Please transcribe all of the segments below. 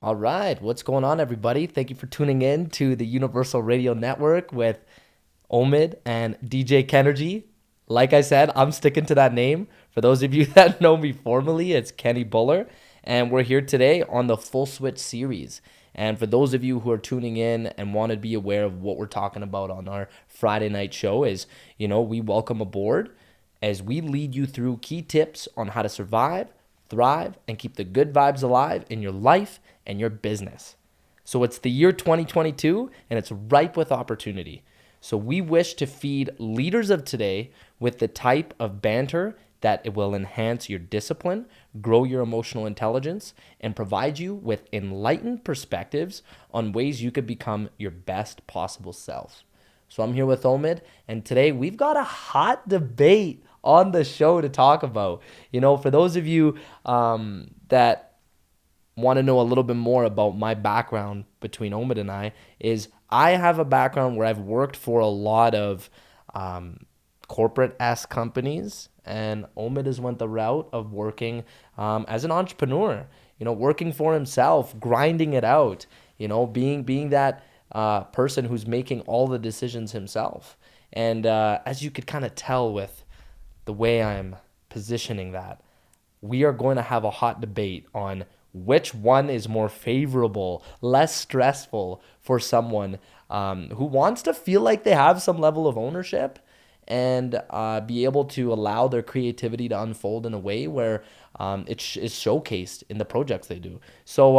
All right, what's going on, everybody? Thank you for tuning in to the Universal Radio Network with Omid and DJ Kennergy. Like I said, I'm sticking to that name. For those of you that know me formally, it's Kenny Bhullar, and we're here today on the Full Switch series. And for those of you who are tuning in and want to be aware of what we're talking about on our Friday night show is, we welcome aboard as we lead you through key tips on how to survive, thrive, and keep the good vibes alive in your life and your business. So it's the year 2022 and it's ripe with opportunity. So we wish to feed leaders of today with the type of banter that it will enhance your discipline, grow your emotional intelligence, and provide you with enlightened perspectives on ways you could become your best possible self. So I'm here with Omid, and today we've got a hot debate on the show to talk about. For those of you that want to know a little bit more about my background between Omid and I, is I have a background where I've worked for a lot of corporate-esque companies, and Omid has went the route of working as an entrepreneur, working for himself, grinding it out, being that person who's making all the decisions himself. And as you could kind of tell with the way I'm positioning that, we are going to have a hot debate on which one is more favorable, less stressful for someone who wants to feel like they have some level of ownership and be able to allow their creativity to unfold in a way where it is showcased in the projects they do. So,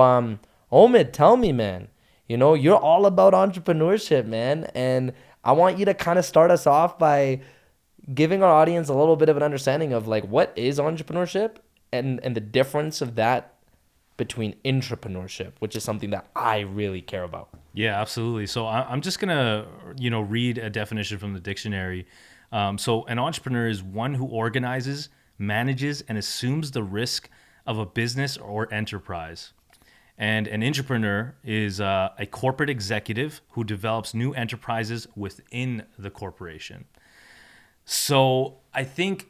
Omid, tell me, man, you're all about entrepreneurship, man, and I want you to kind of start us off by giving our audience a little bit of an understanding of like what is entrepreneurship and the difference of that between intrapreneurship, which is something that I really care about. Yeah, absolutely. So I'm just gonna, read a definition from the dictionary. So an entrepreneur is one who organizes, manages, and assumes the risk of a business or enterprise. And an intrapreneur is a corporate executive who develops new enterprises within the corporation. So I think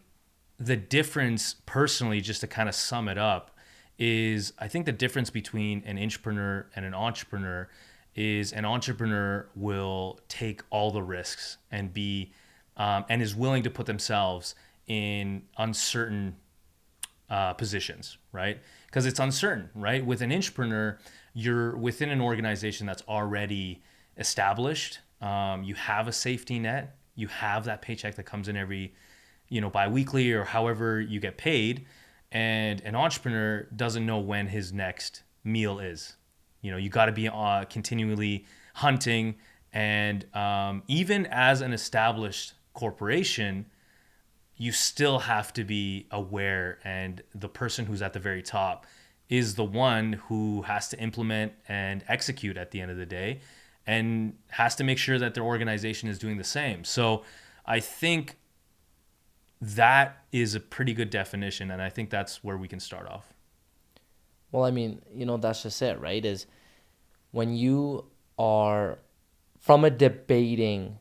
the difference, personally, just to kind of sum it up, is I think the difference between an intrapreneur and an entrepreneur is an entrepreneur will take all the risks and be and is willing to put themselves in uncertain positions, right? Because it's uncertain, right? With an intrapreneur, you're within an organization that's already established. You have a safety net. You have that paycheck that comes in every, bi-weekly or however you get paid. And an entrepreneur doesn't know when his next meal is. You got to be continually hunting. And even as an established corporation, you still have to be aware. And the person who's at the very top is the one who has to implement and execute at the end of the day and has to make sure that their organization is doing the same. So I think that is a pretty good definition, and I think that's where we can start off. Well, I mean, that's just it, right? Is when you are, from a debating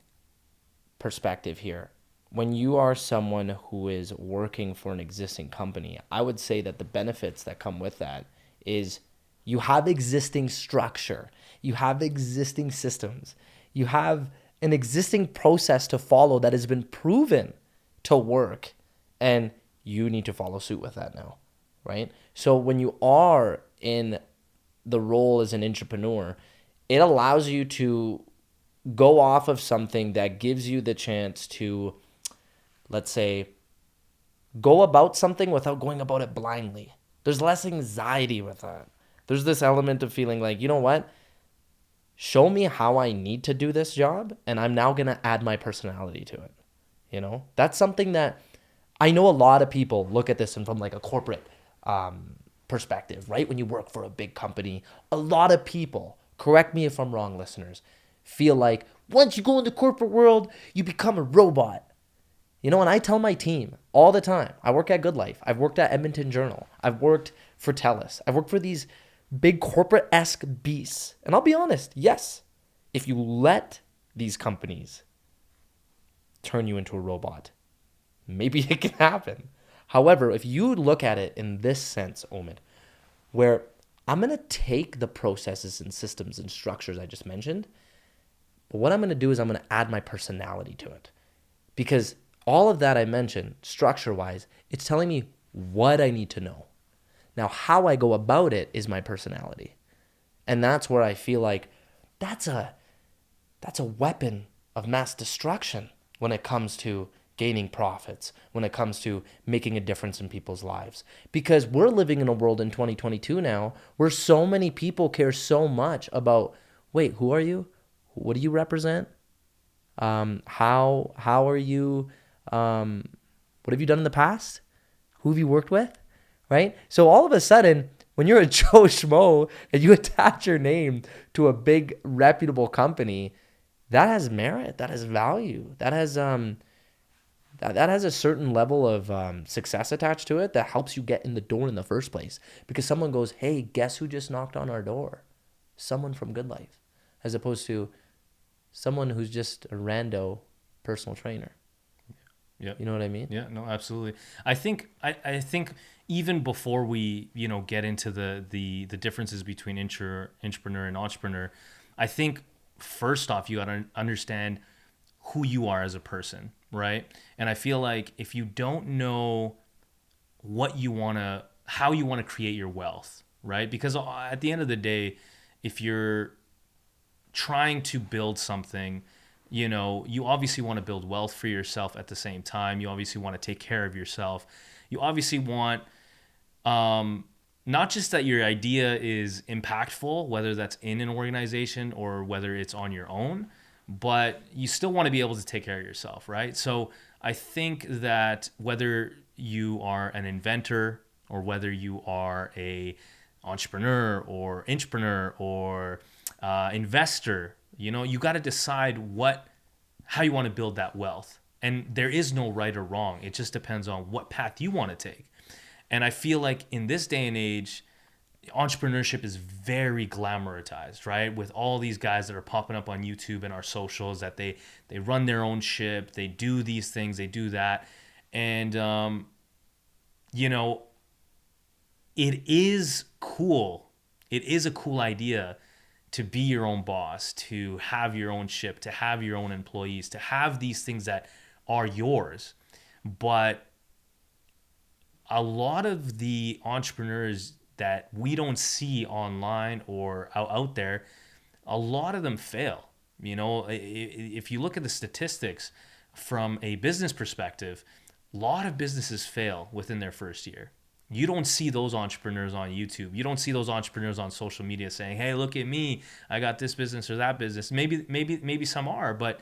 perspective here, when you are someone who is working for an existing company, I would say that the benefits that come with that is you have existing structure, you have existing systems, you have an existing process to follow that has been proven to work, and you need to follow suit with that now, right? So when you are in the role as an entrepreneur, it allows you to go off of something that gives you the chance to, let's say, go about something without going about it blindly. There's less anxiety with that. There's this element of feeling like, you know what? Show me how I need to do this job, and I'm now going to add my personality to it. That's something that I know a lot of people look at this from like a corporate perspective, right? When you work for a big company, a lot of people, correct me if I'm wrong, listeners, feel like once you go in the corporate world, you become a robot. And I tell my team all the time, I work at Good Life. I've worked at Edmonton Journal. I've worked for TELUS. I've worked for these big corporate-esque beasts. And I'll be honest, yes, if you let these companies turn you into a robot, maybe it can happen. However, if you look at it in this sense, Omid, where I'm going to take the processes and systems and structures I just mentioned, but what I'm going to do is I'm going to add my personality to it. Because all of that I mentioned, structure-wise, it's telling me what I need to know. Now, how I go about it is my personality. And that's where I feel like that's a weapon of mass destruction when it comes to gaining profits, when it comes to making a difference in people's lives. Because we're living in a world in 2022 now where so many people care so much about, wait, who are you? What do you represent? How are you? What have you done in the past? Who have you worked with? Right? So all of a sudden, when you're a Joe Schmo and you attach your name to a big reputable company, that has merit, that has value, that has that has a certain level of success attached to it that helps you get in the door in the first place. Because someone goes, hey, guess who just knocked on our door? Someone from Good Life, as opposed to someone who's just a rando personal trainer. Yeah. You know what I mean? Yeah, no, absolutely. I think even before we, get into the differences between intrapreneur and entrepreneur, I think first off you got to understand who you are as a person, right? And I feel like if you don't know how you want to create your wealth, right? Because at the end of the day, if you're trying to build something, you obviously want to build wealth for yourself at the same time. You obviously want to take care of yourself. You obviously want not just that your idea is impactful, whether that's in an organization or whether it's on your own, but you still want to be able to take care of yourself, right? So I think that whether you are an inventor or whether you are a entrepreneur or intrapreneur or investor, you got to decide how you want to build that wealth. And there is no right or wrong. It just depends on what path you want to take. And I feel like in this day and age, entrepreneurship is very glamorized, right? With all these guys that are popping up on YouTube and our socials that they run their own ship, they do these things, they do that. And, it is cool. It is a cool idea to be your own boss, to have your own ship, to have your own employees, to have these things that are yours. But a lot of the entrepreneurs that we don't see online or out there, a lot of them fail. If you look at the statistics from a business perspective, a lot of businesses fail within their first year. You don't see those entrepreneurs on YouTube. You don't see those entrepreneurs on social media saying, "Hey, look at me. I got this business or that business." Maybe some are, but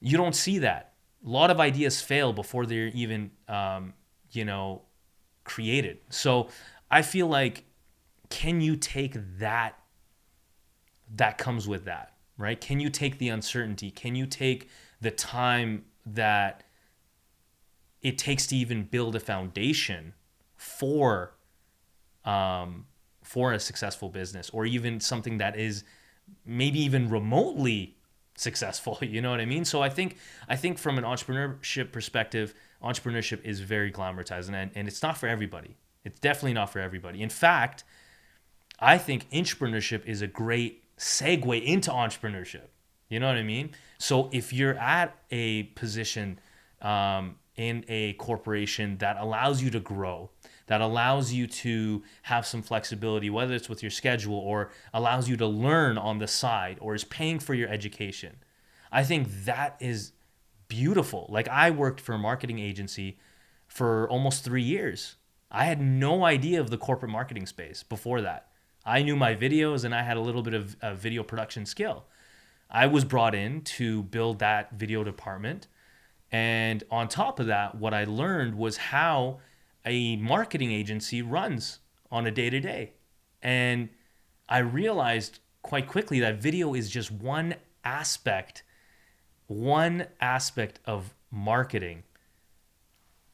you don't see that. A lot of ideas fail before they're even, created. So I feel like, can you take that comes with that, right? Can you take the uncertainty? Can you take the time that it takes to even build a foundation for a successful business, or even something that is maybe even remotely successful? You know what I mean? So I think from an entrepreneurship perspective, entrepreneurship is very glamorized, and it's not for everybody. It's definitely not for everybody. In fact, I think entrepreneurship is a great segue into entrepreneurship. You know what I mean? So if you're at a position in a corporation that allows you to grow, that allows you to have some flexibility, whether it's with your schedule or allows you to learn on the side or is paying for your education, I think that is beautiful. Like, I worked for a marketing agency for almost 3 years. I had no idea of the corporate marketing space before that. I knew my videos and I had a little bit of video production skill. I was brought in to build that video department. And on top of that, what I learned was how a marketing agency runs on a day-to-day. And I realized quite quickly that video is just one aspect of marketing.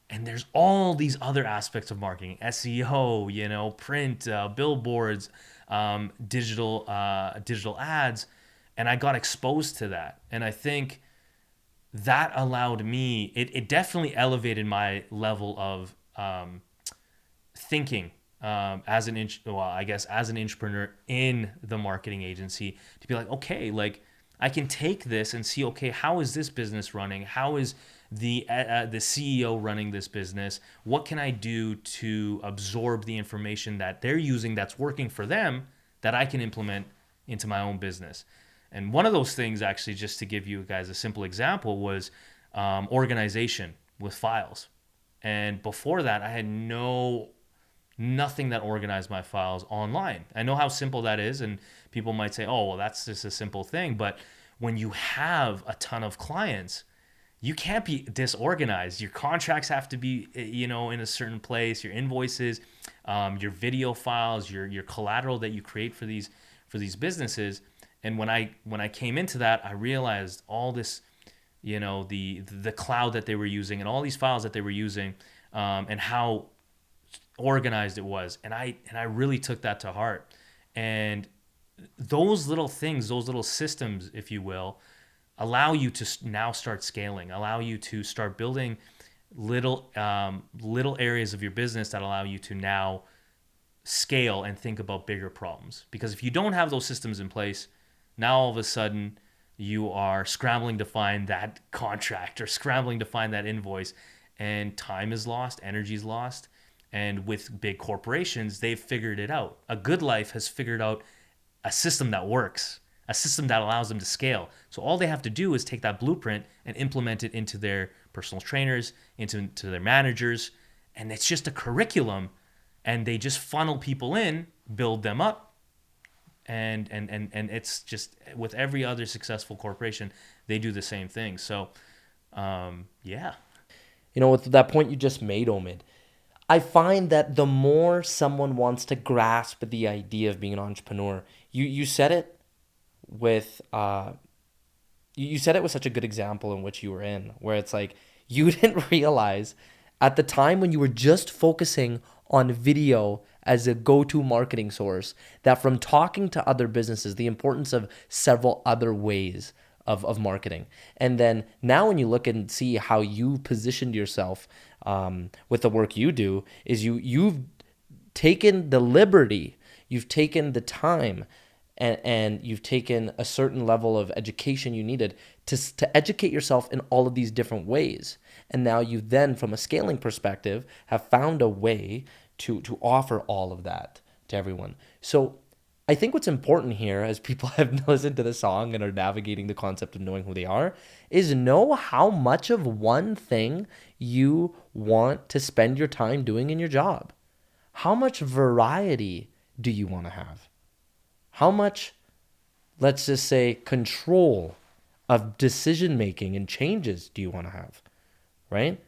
And there's all these other aspects of marketing: SEO, print, billboards, digital ads. And I got exposed to that. And I think that allowed me, it definitely elevated my level of thinking as as an entrepreneur in the marketing agency, to be like, okay, like I can take this and see, okay, how is this business running? How is the CEO running this business? What can I do to absorb the information that they're using that's working for them that I can implement into my own business? And one of those things, actually, just to give you guys a simple example, was organization with files. And before that, I had nothing that organized my files online. I know how simple that is, and people might say, "Oh, well, that's just a simple thing." But when you have a ton of clients, you can't be disorganized. Your contracts have to be, in a certain place. Your invoices, your video files, your collateral that you create for these businesses. And when I came into that, I realized all this, the cloud that they were using and all these files that they were using, and how organized it was. And I really took that to heart. And those little things, those little systems, if you will, allow you to now start scaling, allow you to start building little areas of your business that allow you to now scale and think about bigger problems. Because if you don't have those systems in place, now all of a sudden you are scrambling to find that contract or scrambling to find that invoice, and time is lost, energy is lost. And with big corporations, they've figured it out. A Good Life has figured out a system that works, a system that allows them to scale. So all they have to do is take that blueprint and implement it into their personal trainers, into their managers, and it's just a curriculum. And they just funnel people in, build them up, and it's just with every other successful corporation, they do the same thing. So, yeah. With that point you just made, Omid, I find that the more someone wants to grasp the idea of being an entrepreneur, you said it with you said it with such a good example in which you were in, where it's like you didn't realize at the time when you were just focusing on video as a go-to marketing source, that from talking to other businesses, the importance of several other ways of marketing. And then now when you look and see how you positioned yourself with the work you do, is you've taken the liberty, you've taken the time, and you've taken a certain level of education you needed to educate yourself in all of these different ways. And now you then, from a scaling perspective, have found a way to offer all of that to everyone. So I think what's important here, as people have listened to the song and are navigating the concept of knowing who they are, is know how much of one thing you want to spend your time doing in your job. How much variety do you want to have? How much, let's just say, control of decision making and changes do you want to have, right?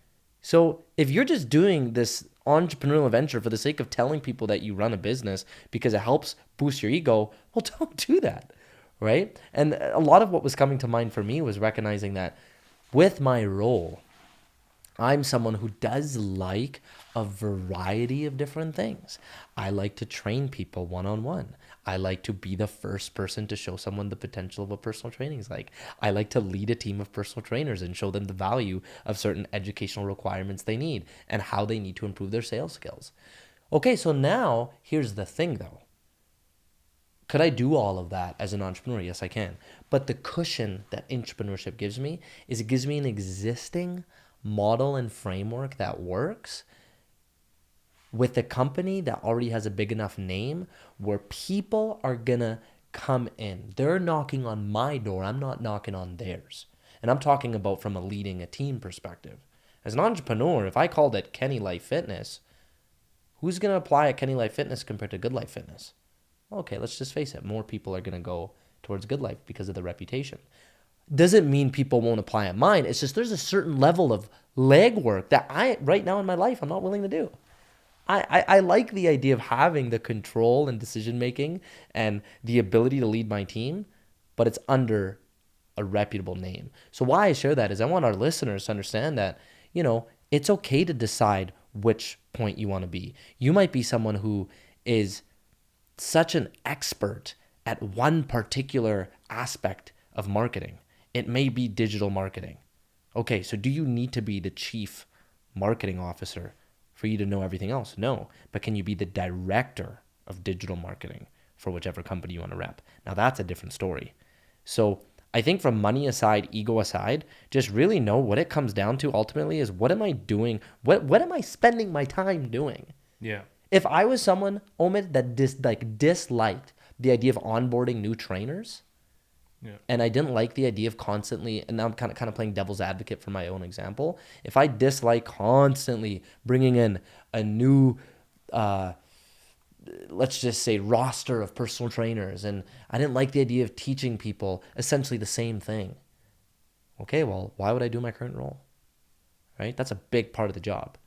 So if you're just doing this entrepreneurial venture for the sake of telling people that you run a business because it helps boost your ego, well, don't do that, right? And a lot of what was coming to mind for me was recognizing that with my role, I'm someone who does like a variety of different things. I like to train people one-on-one. I like to be the first person to show someone the potential of what personal training is like. I like to lead a team of personal trainers and show them the value of certain educational requirements they need and how they need to improve their sales skills. Okay, so now here's the thing though. Could I do all of that as an entrepreneur? Yes, I can. But the cushion that entrepreneurship gives me is it gives me an existing model and framework that works with a company that already has a big enough name where people are gonna come in. They're knocking on my door. I'm not knocking on theirs. And I'm talking about from a leading a team perspective. As an entrepreneur, if I called it Kenny Life Fitness, who's gonna apply at Kenny Life Fitness compared to Good Life Fitness? Okay, let's just face it. More people are gonna go towards Good Life because of the reputation. Doesn't mean people won't apply at mine. It's just there's a certain level of legwork that right now in my life, I'm not willing to do. I like the idea of having the control and decision making and the ability to lead my team, but it's under a reputable name. So why I share that is I want our listeners to understand that, it's okay to decide which point you want to be. You might be someone who is such an expert at one particular aspect of marketing. It may be digital marketing. Okay, so do you need to be the chief marketing officer for you to know everything else? No. But can you be the director of digital marketing for whichever company you want to rep? Now that's a different story. So I think from money aside, ego aside, just really know what it comes down to ultimately is, what am I doing? What am I spending my time doing? Yeah. If I was someone, Omid, that disliked the idea of onboarding new trainers, Yeah. and I didn't like the idea of constantly, and now I'm kind of playing devil's advocate for my own example. If I dislike constantly bringing in a new, let's just say, roster of personal trainers, and I didn't like the idea of teaching people essentially the same thing. Okay, well, why would I do my current role? Right? That's a big part of the job.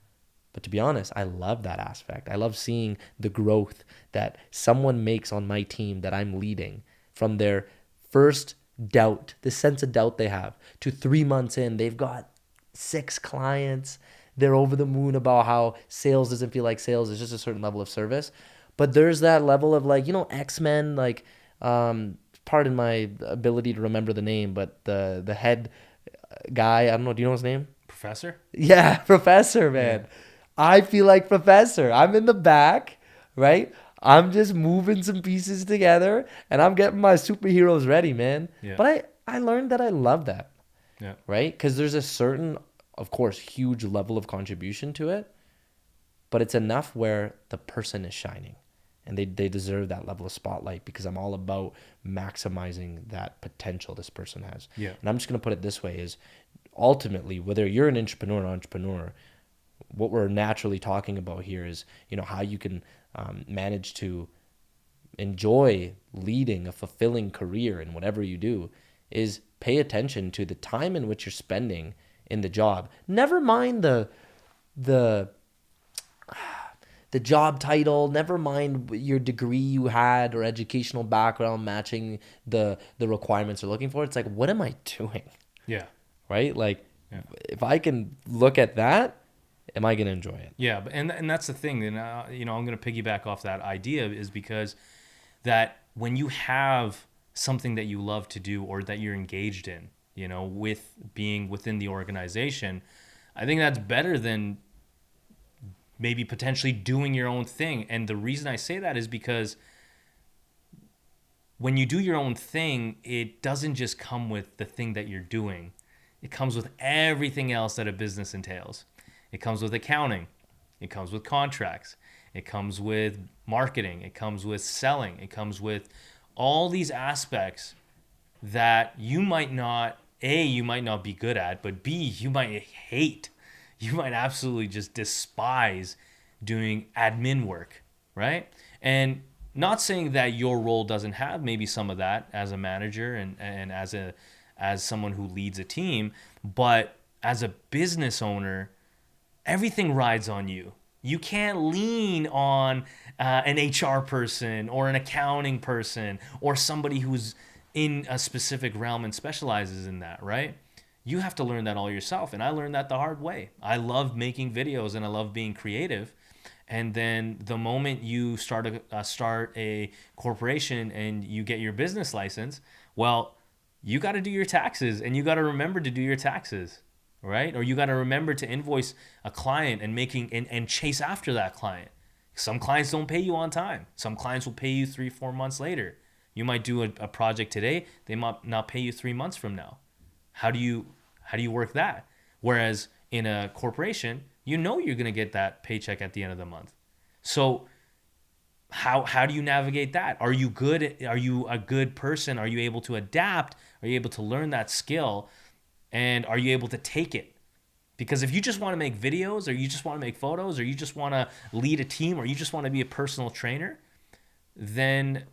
But to be honest, I love that aspect. I love seeing the growth that someone makes on my team that I'm leading, from their first doubt, the sense of doubt they have, to 3 months in, they've got 6 clients. They're over the moon about how sales doesn't feel like sales. It's just a certain level of service. But there's that level of, like, X-Men, like, pardon my ability to remember the name, but the head guy, I don't know, do you know his name? Professor? Yeah, Professor, man. Yeah. I feel like Professor. I'm in the back, right? I'm just moving some pieces together and I'm getting my superheroes ready, man. Yeah. But I learned that I love that, Yeah. right? Because there's a certain, of course, huge level of contribution to it, but it's enough where the person is shining, and they deserve that level of spotlight, because I'm all about maximizing that potential this person has. Yeah. And I'm just going to put it this way is, ultimately, whether you're an intrapreneur or entrepreneur, what we're naturally talking about here is, how you can manage to enjoy leading a fulfilling career in whatever you do, is pay attention to the time in which you're spending in the job. Never mind the job title, never mind your degree you had or educational background matching the requirements you're looking for. It's like, what am I doing? Yeah. Right? Like, Yeah. if I can look at that, am I going to enjoy it? Yeah, and that's the thing. And I'm going to piggyback off that idea, is because that when you have something that you love to do or that you're engaged in, with being within the organization, I think that's better than maybe potentially doing your own thing. And the reason I say that is because when you do your own thing, it doesn't just come with the thing that you're doing. It comes with everything else that a business entails. It comes with accounting. It comes with contracts. It comes with marketing. It comes with selling. It comes with all these aspects that you might not be good at, but B, you might hate. You might absolutely just despise doing admin work, right? And not saying that your role doesn't have maybe some of that as a manager and as someone who leads a team, but as a business owner, everything rides on you. You can't lean on an HR person or an accounting person or somebody who's in a specific realm and specializes in that, right? You have to learn that all yourself. And I learned that the hard way. I love making videos and I love being creative. And then the moment you start a corporation and you get your business license, well, you got to do your taxes, and you got to remember to do your taxes, right? Or you got to remember to invoice a client and chase after that client. Some clients don't pay you on time. Some clients will pay you 3-4 months later. You might do a project today, they might not pay you 3 months from now. How do you work that? Whereas in a corporation, you're going to get that paycheck at the end of the month. So how do you navigate that? Are you a good person? Are you able to adapt? Are you able to learn that skill? And are you able to take it? Because if you just want to make videos, or you just want to make photos, or you just want to lead a team, or you just want to be a personal trainer, then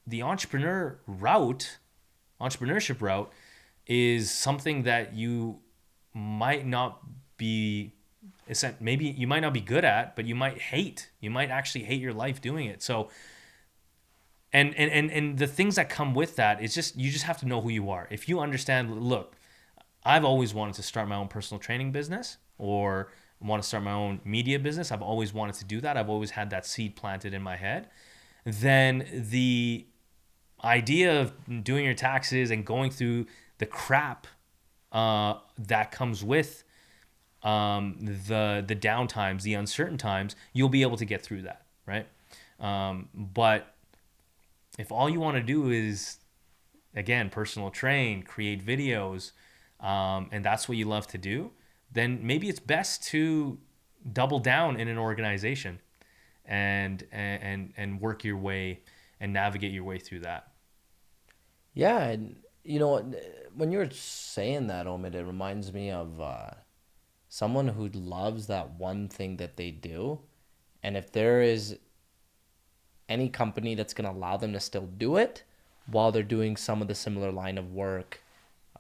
the entrepreneurship route is something that you might not be, maybe you might not be good at, but you might hate. You might actually hate your life doing it. So, and the things that come with that is just, you just have to know who you are. If you understand, look, I've always wanted to start my own personal training business, or want to start my own media business. I've always wanted to do that. I've always had that seed planted in my head. Then the idea of doing your taxes and going through the crap that comes with the down times, the uncertain times, you'll be able to get through that, right? But if all you want to do is, again, personal train, create videos, and that's what you love to do, then maybe it's best to double down in an organization and work your way and navigate your way through that. Yeah, and you know, when you're saying that, Omid, it reminds me of someone who loves that one thing that they do, and if there is any company that's going to allow them to still do it while they're doing some of the similar line of work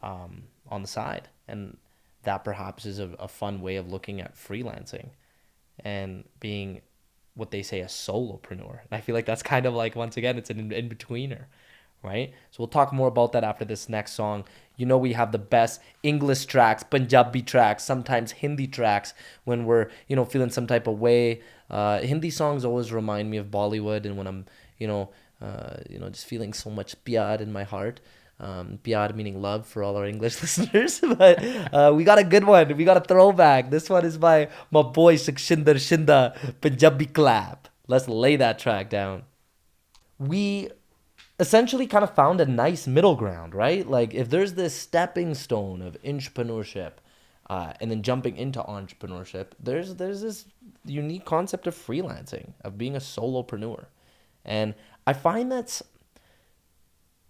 on the side, and that perhaps is a fun way of looking at freelancing and being what they say a solopreneur. And I feel like that's kind of like, once again, it's an in-betweener, right? So we'll talk more about that after this next song. You know, we have the best English tracks, Punjabi tracks, sometimes Hindi tracks when we're, you know, feeling some type of way. Hindi songs always remind me of Bollywood, and when I'm, just feeling so much pyar in my heart. Pyar meaning love for all our English listeners. But we got a good one. We got a throwback. This one is by my boy Sukshinder Shinda, Punjabi Clap. Let's lay that track down. We essentially kind of found a nice middle ground, right? Like, if there's this stepping stone of entrepreneurship, and then jumping into entrepreneurship, there's this unique concept of freelancing, of being a solopreneur. And I find that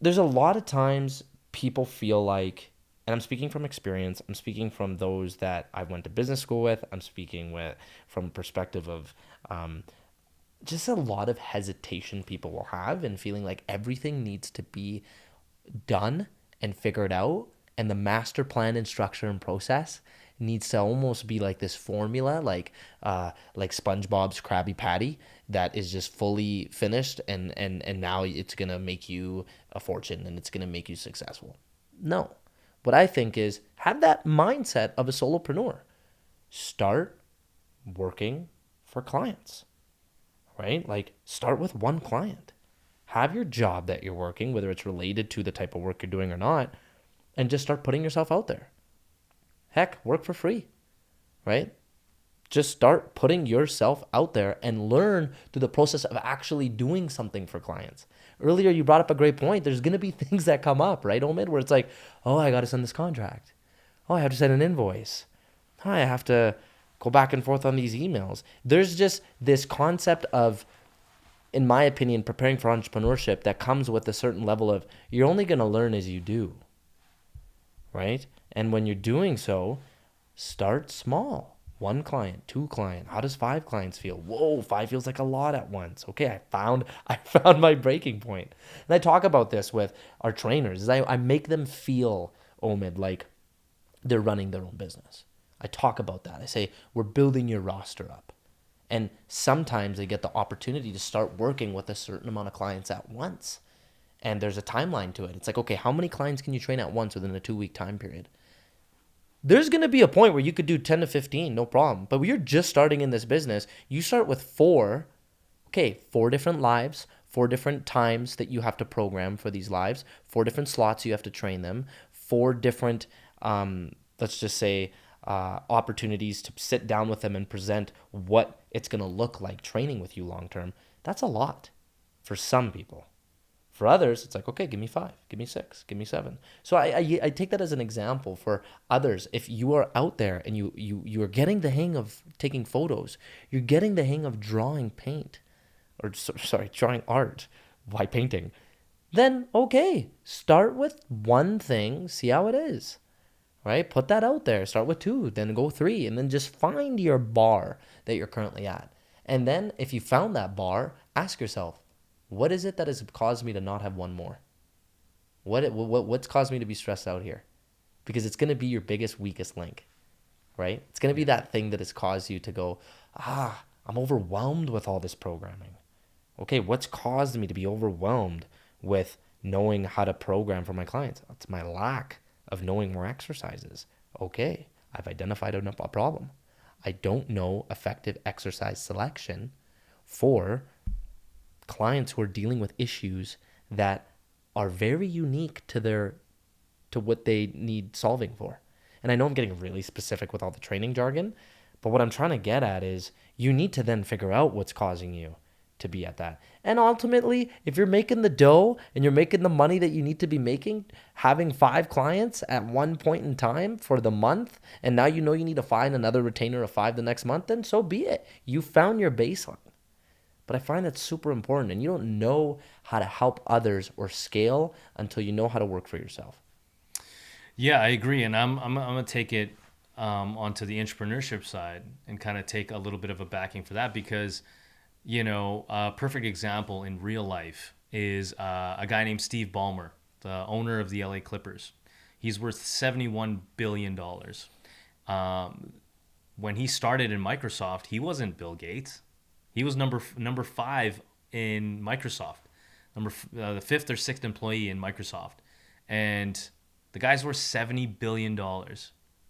there's a lot of times people feel like, and I'm speaking from experience, I'm speaking from those that I went to business school with, I'm speaking with from a perspective of just a lot of hesitation people will have, and feeling like everything needs to be done and figured out, and the master plan and structure and process needs to almost be like this formula, like SpongeBob's Krabby Patty, that is just fully finished, and now it's gonna make you a fortune and it's gonna make you successful. No, what I think is, have that mindset of a solopreneur. Start working for clients, right? Like, start with one client. Have your job that you're working, whether it's related to the type of work you're doing or not, and just start putting yourself out there. Heck, work for free, right? Just start putting yourself out there and learn through the process of actually doing something for clients. Earlier, you brought up a great point. There's going to be things that come up, right, Omid, where it's like, oh, I got to send this contract. Oh, I have to send an invoice. Oh, I have to go back and forth on these emails. There's just this concept of, in my opinion, preparing for entrepreneurship that comes with a certain level of, you're only going to learn as you do, right? And when you're doing so, start small. One client, two client. How does 5 clients feel? Whoa, 5 feels like a lot at once. Okay, I found my breaking point. And I talk about this with our trainers. Is I make them feel, Omid, like they're running their own business. I talk about that. I say, we're building your roster up. And sometimes they get the opportunity to start working with a certain amount of clients at once. And there's a timeline to it. It's like, okay, how many clients can you train at once within a 2-week time period? There's going to be a point where you could do 10 to 15, no problem. But when you're just starting in this business, you start with 4 different lives, 4 different times that you have to program for these lives, 4 different slots you have to train them, 4 different, let's just say, opportunities to sit down with them and present what it's going to look like training with you long term. That's a lot for some people. For others, it's like, okay, give me 5, give me 6, give me 7. So I take that as an example for others. If you are out there and you are getting the hang of taking photos, you're getting the hang of drawing drawing art by painting, then okay, start with one thing, see how it is, right? Put that out there. Start with 2, then go 3, and then just find your bar that you're currently at. And then if you found that bar, ask yourself, what is it that has caused me to not have one more? What's caused me to be stressed out here? Because it's going to be your biggest, weakest link, right? It's going to be that thing that has caused you to go, I'm overwhelmed with all this programming. Okay, what's caused me to be overwhelmed with knowing how to program for my clients? It's my lack of knowing more exercises. Okay, I've identified a problem. I don't know effective exercise selection for clients who are dealing with issues that are very unique to what they need solving for. And I know I'm getting really specific with all the training jargon, but what I'm trying to get at is you need to then figure out what's causing you to be at that. And ultimately, if you're making the dough and you're making the money that you need to be making, having 5 clients at one point in time for the month, and now you know you need to find another retainer of 5 the next month, then so be it. You found your baseline. But I find that super important, and you don't know how to help others or scale until you know how to work for yourself. Yeah, I agree. And I'm going to take it onto the entrepreneurship side and kind of take a little bit of a backing for that because, a perfect example in real life is a guy named Steve Ballmer, the owner of the LA Clippers. He's worth $71 billion. When he started in Microsoft, he wasn't Bill Gates. He was number 5 in Microsoft, the 5th or 6th employee in Microsoft. And the guy's worth $70 billion,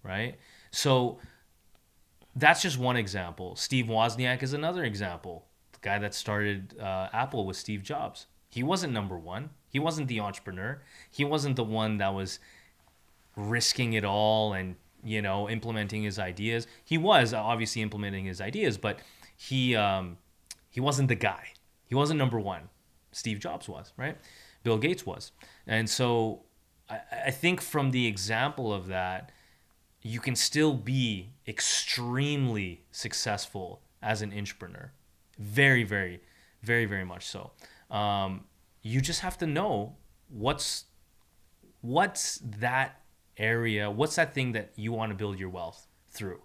right? So that's just one example. Steve Wozniak is another example. The guy that started Apple with Steve Jobs. He wasn't number 1. He wasn't the entrepreneur. He wasn't the one that was risking it all and, implementing his ideas. He was obviously implementing his ideas, but he wasn't the guy. He wasn't number 1. Steve Jobs was, right? Bill Gates was. And so I think from the example of that, you can still be extremely successful as an entrepreneur. Very, very, very, very much so. You just have to know what's that area, what's that thing that you want to build your wealth through.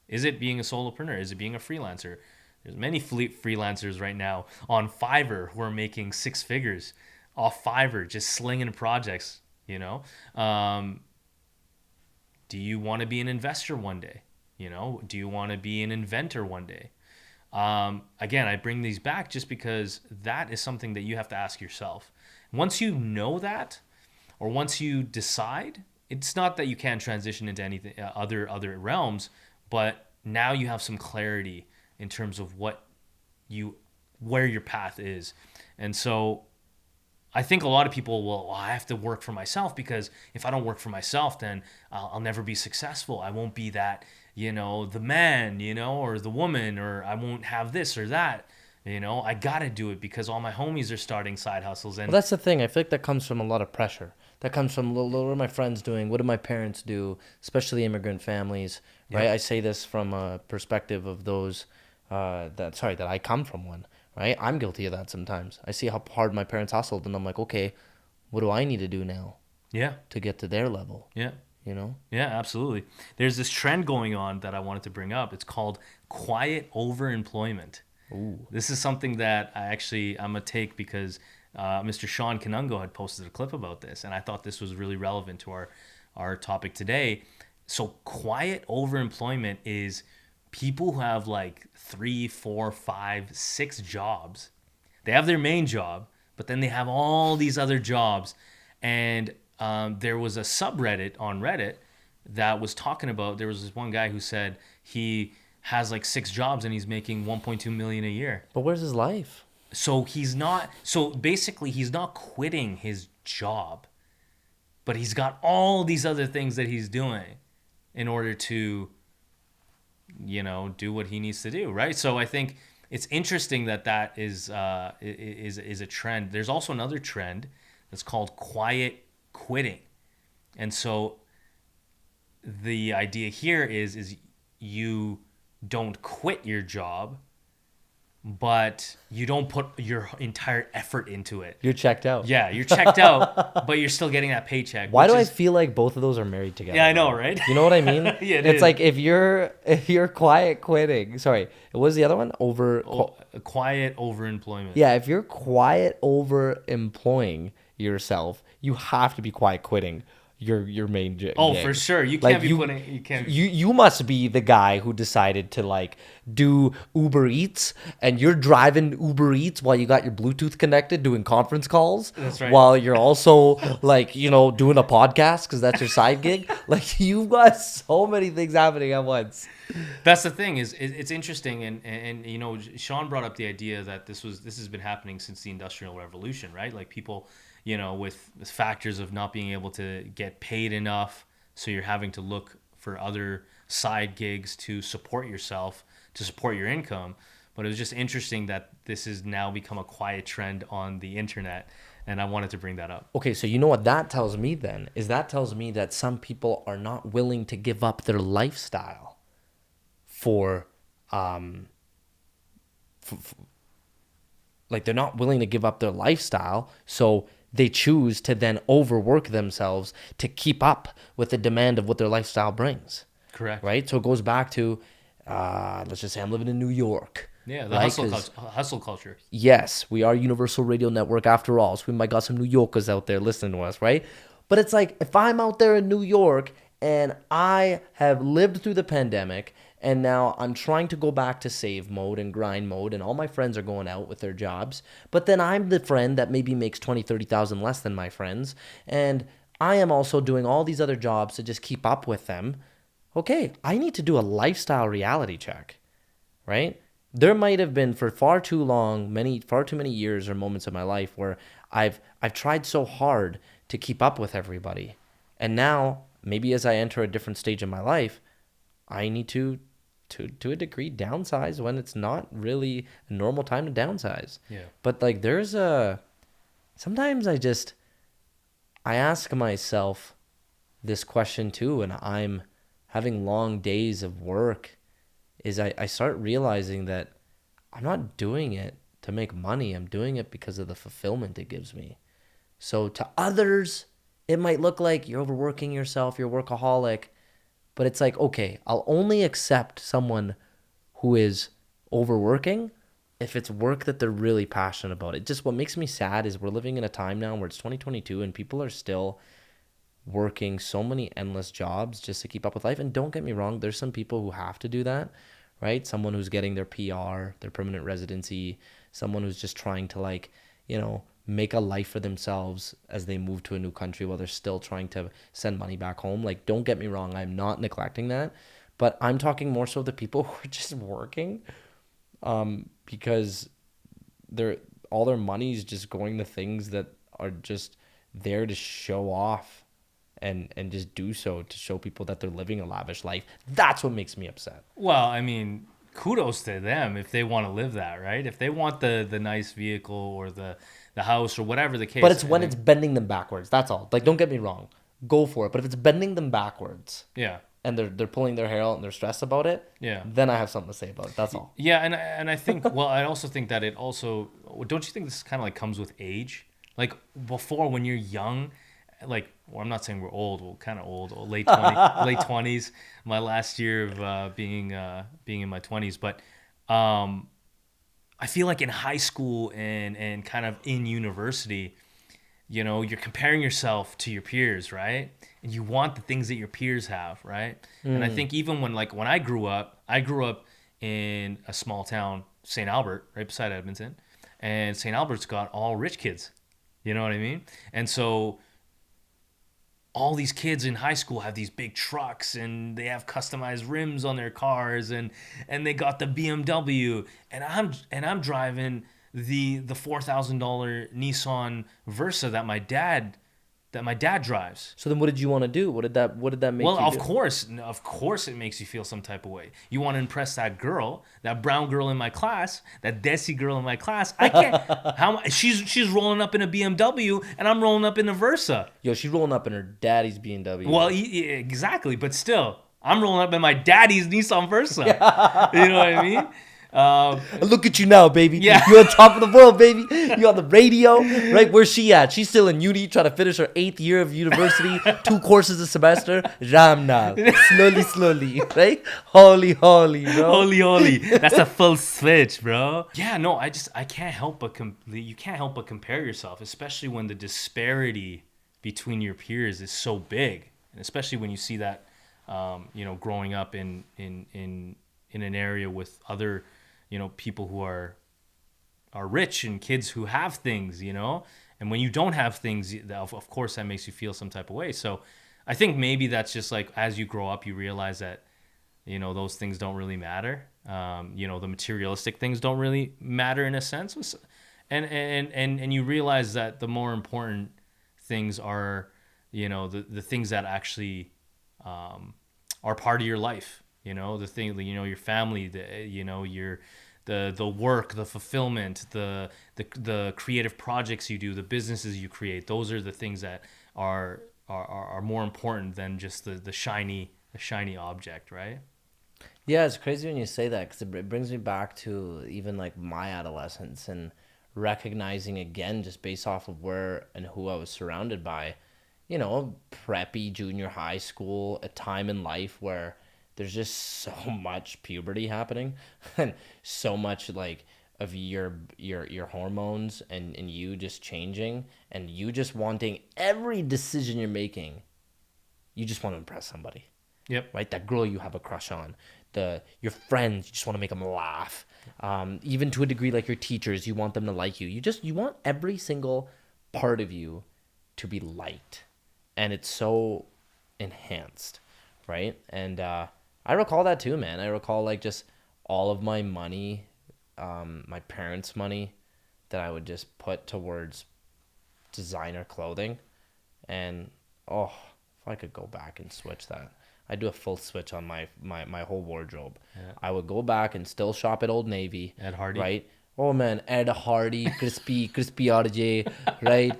Is it being a solopreneur? Is it being a freelancer? There's many freelancers right now on Fiverr who are making 6 figures off Fiverr, just slinging projects, Do you want to be an investor one day? Do you want to be an inventor one day? Again, I bring these back just because that is something that you have to ask yourself. Once you know that, or once you decide, it's not that you can't transition into anything other realms, but now you have some clarity in terms of where your path is. And so I think a lot of people will, I have to work for myself because if I don't work for myself, then I'll never be successful. I won't be that, the man, or the woman, or I won't have this or that. I got to do it because all my homies are starting side hustles. And well, that's the thing. I feel like that comes from a lot of pressure. That comes from what are my friends doing? What do my parents do? Especially immigrant families, right? Yeah. I say this from a perspective of those that I come from one, right? I'm guilty of that sometimes. I see how hard my parents hustled, and I'm like, okay, what do I need to do now? Yeah. To get to their level. Yeah. Yeah, absolutely. There's this trend going on that I wanted to bring up. It's called quiet overemployment. Ooh. This is something that I'm going to take because Mr. Sean Kanungo had posted a clip about this, and I thought this was really relevant to our topic today. So quiet overemployment is people who have like 3, 4, 5, 6 jobs. They have their main job, but then they have all these other jobs. And there was a subreddit on Reddit that was talking about, there was this one guy who said he has like 6 jobs and he's making 1.2 million a year. But where's his life? So basically he's not quitting his job, but he's got all these other things that he's doing in order to, do what he needs to do, right? So I think it's interesting that is a trend. There's also another trend that's called quiet quitting. And so the idea here is you don't quit your job, but you don't put your entire effort into it. You're checked out. Yeah, you're checked out, but you're still getting that paycheck. Why do I feel like both of those are married together? Yeah, I know, right? You know what I mean? Yeah, it's like if you're quiet quitting. Sorry, what was the other one? Quiet overemployment. Yeah, if you're quiet overemploying yourself, you have to be quiet quitting your main gig. For sure. You can't You must be the guy who decided to like do Uber Eats, and you're driving Uber Eats while you got your Bluetooth connected doing conference calls. That's right. While you're also like, doing a podcast because that's your side gig. Like you've got so many things happening at once. That's the thing is it's interesting and Sean brought up the idea that this has been happening since the Industrial Revolution, right? Like people with factors of not being able to get paid enough So you're having to look for other side gigs to support yourself, to support your income. But it was just interesting that this has now become a quiet trend on the internet, and I wanted to bring that up. Okay, so you know what that tells me then? Is that tells me that some people are not willing to give up their lifestyle for, like they're not willing to give up their lifestyle, so they choose to then overwork themselves to keep up with the demand of what their lifestyle brings. Correct. Right? So it goes back to, let's just say I'm living in New York. Yeah, the right? hustle culture. Yes, we are Universal Radio Network after all, so we might got some New Yorkers out there listening to us, right? But it's like, if I'm out there in New York and I have lived through the pandemic and now I'm trying to go back to save mode and grind mode and all my friends are going out with their jobs, but then I'm the friend that maybe makes 20, 30,000 less than my friends, and I am also doing all these other jobs to just keep up with them. Okay, I need to do a lifestyle reality check, right? There might have been for far too many years or moments of my life where I've tried so hard to keep up with everybody. And now, maybe as I enter a different stage in my life, I need to a degree downsize when it's not really a normal time to downsize. Yeah. But like sometimes I ask myself this question too, and I'm having long days of work, is I start realizing that I'm not doing it to make money. I'm doing it because of the fulfillment it gives me. So to others, it might look like you're overworking yourself, you're a workaholic, but it's like, okay, I'll only accept someone who is overworking if it's work that they're really passionate about. It just, what makes me sad is we're living in a time now where it's 2022 and people are still working so many endless jobs just to keep up with life. And don't get me wrong, there's some people who have to do that, right? Someone who's getting their PR, their permanent residency, someone who's just trying to, like, make a life for themselves as they move to a new country while they're still trying to send money back home. Like, don't get me wrong, I'm not neglecting that, but I'm talking more so the people who are just working because all their money is just going to things that are just there to show off and just do so to show people that they're living a lavish life. That's what makes me upset. Well, I mean, kudos to them if they want to live that, right? If they want the nice vehicle or the house or whatever the case. But it's when it's bending them backwards. That's all. Like, don't get me wrong. Go for it. But if it's bending them backwards, yeah, and they're pulling their hair out and they're stressed about it, yeah, then I have something to say about it. That's all. Yeah, and I think, well, I also think that it also, don't you think this kind of like comes with age? Like, before, when you're young, like, well, I'm not saying we're old, we're kind of old, late 20s, my last year of being in my 20s, but I feel like in high school and kind of in university, you're comparing yourself to your peers, right? And you want the things that your peers have, right? And I think even when I grew up in a small town, St. Albert, right beside Edmonton, and St. Albert's got all rich kids. You know what I mean? And so all these kids in high school have these big trucks and they have customized rims on their cars and they got the BMW, and I'm driving the $4,000 Nissan Versa that my dad drives. So then what did you want to do? What did that make you do? Well, of course it makes you feel some type of way. You want to impress that girl, that brown girl in my class, that Desi girl in my class. I can't. She's rolling up in a BMW and I'm rolling up in a Versa. Yo, she's rolling up in her daddy's BMW. Well, exactly, but still, I'm rolling up in my daddy's Nissan Versa. You know what I mean? Look at you now, baby. Yeah. You're on top of the world, baby. You're on the radio, right? Where's she at? She's still in uni, trying to finish her 8th year of university, 2 courses a semester. Ramna. Slowly, right? Holy, bro. Holy. That's a full switch, bro. Yeah, no, I can't help but you can't help but compare yourself, especially when the disparity between your peers is so big. And especially when you see that, growing up in an area with other, people who are rich and kids who have things, and when you don't have things, of course that makes you feel some type of way. So I think maybe that's just like, as you grow up, you realize that, those things don't really matter. The materialistic things don't really matter in a sense. And you realize that the more important things are, the things that actually are part of your life. The thing, your family, the work, the fulfillment, the creative projects you do, the businesses you create. Those are the things that are more important than just the shiny object, right? Yeah, it's crazy when you say that because it brings me back to even like my adolescence and recognizing again, just based off of where and who I was surrounded by, preppy junior high school, a time in life where there's just so much puberty happening and so much like of your hormones and you just changing and you just wanting every decision you're making, you just want to impress somebody, Yep. right? That girl you have a crush on, your friends, you just want to make them laugh. Even to a degree, like your teachers, you want them to like you. You want every single part of you to be liked, and it's so enhanced, right? And I recall that too, man. I recall like just all of my money, my parents' money, that I would just put towards designer clothing, and oh, if I could go back and switch that. I'd do a full switch on my whole wardrobe. Yeah. I would go back and still shop at Old Navy. Ed Hardy. Right? Oh man, Ed Hardy, crispy RJ, right?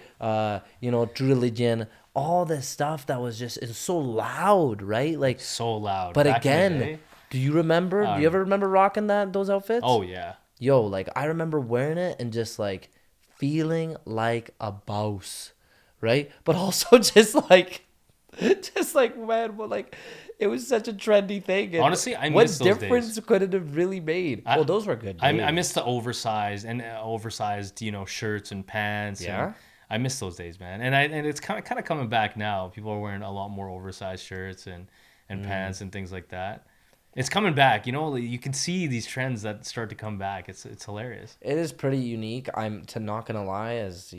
True Religion, all this stuff that was just, it's so loud, right? Like So loud. but Back in the again, day. do you remember? Do you ever remember rocking those outfits? Oh yeah. Yo, like I remember wearing it and just like feeling like a boss, right? But also just like man, well, like it was such a trendy thing. And Honestly, I what miss those difference days. could it have really made? Well, those were good days. I miss the oversized shirts and pants. Yeah? And I miss those days, man. And it's kind of coming back now. People are wearing a lot more oversized shirts and pants and things like that. It's coming back. You can see these trends that start to come back. It's hilarious. It is pretty unique. I'm not gonna lie, as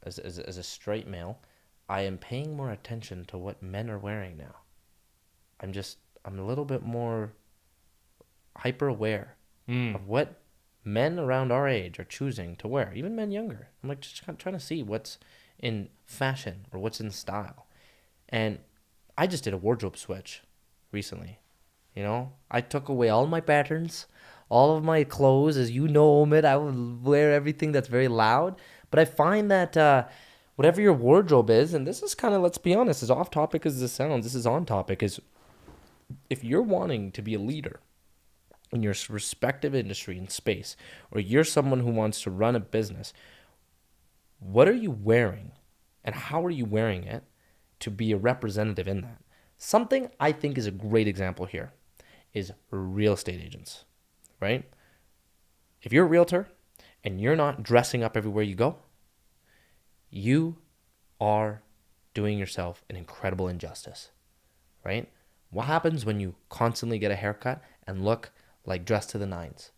as a straight male, I am paying more attention to what men are wearing now. I'm a little bit more hyper aware of what men around our age are choosing to wear, even men younger. I'm like just trying to see what's in fashion or what's in style. And I just did a wardrobe switch recently. I took away all my patterns, all of my clothes. As you know, Omid, I would wear everything that's very loud. But I find that whatever your wardrobe is, and this is kind of, let's be honest, as off topic as this sounds, this is on topic, is if you're wanting to be a leader in your respective industry and space, or you're someone who wants to run a business, what are you wearing and how are you wearing it to be a representative in that? Something I think is a great example here is real estate agents, right? If you're a realtor and you're not dressing up everywhere you go, you are doing yourself an incredible injustice, right? What happens when you constantly get a haircut and look like dressed to the nines?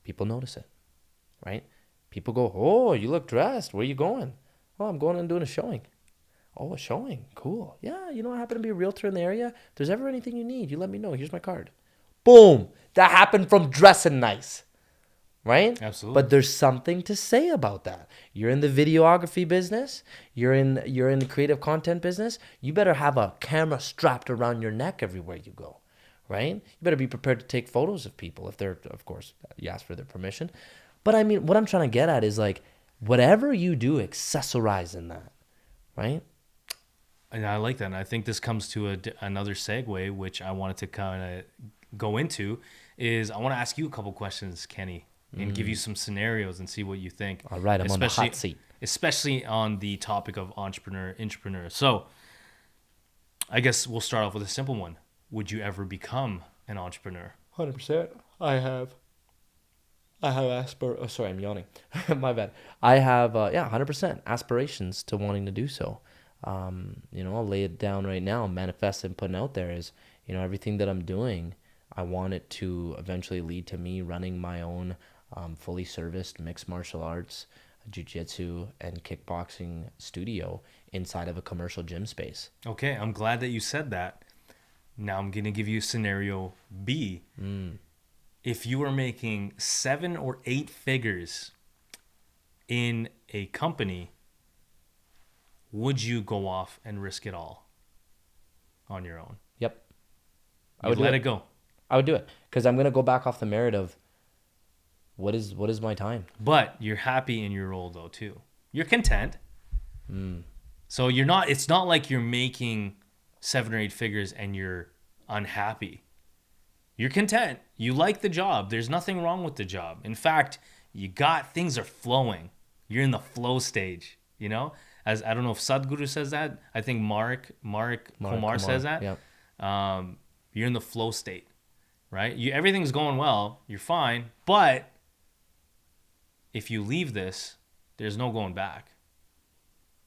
People notice it, right? People go, oh, you look dressed. Where are you going? Oh, I'm going and doing a showing. Oh, a showing. Cool. Yeah, I happen to be a realtor in the area. If there's ever anything you need, you let me know. Here's my card. Boom. That happened from dressing nice, right? Absolutely. But there's something to say about that. You're in the videography business. You're in the creative content business. You better have a camera strapped around your neck everywhere you go, right? You better be prepared to take photos of people if they're, of course, you ask for their permission. But I mean, what I'm trying to get at is like, whatever you do, accessorize in that, right? And I like that. And I think this comes to another segue, which I wanted to kind of go into, is I want to ask you a couple questions, Kenny, and give you some scenarios and see what you think. All right, I'm on the hot seat. Especially on the topic of intrapreneur. So I guess we'll start off with a simple one. Would you ever become an entrepreneur? 100%. I have sorry, I'm yawning. My bad. I have 100% aspirations to wanting to do so. I'll lay it down right now, manifest and putting out there is, everything that I'm doing, I want it to eventually lead to me running my own fully serviced mixed martial arts, jiu-jitsu, and kickboxing studio inside of a commercial gym space. Okay, I'm glad that you said that. Now I'm going to give you scenario B. If you were making 7 or 8 figures in a company, would you go off and risk it all? on your own. Yep. I would let it go. I would do it because I'm going to go back off the merit of what is my time. But you're happy in your role though too. You're content. So you're not. It's not like you're making 7 or 8 figures and you're unhappy. You're content. You like the job. There's nothing wrong with the job. In fact, things are flowing. You're in the flow stage. You know, as I don't know if Sadhguru says that. I think Mark Kumar says that. Yep. You're in the flow state, right? Everything's going well. You're fine, but if you leave this, there's no going back.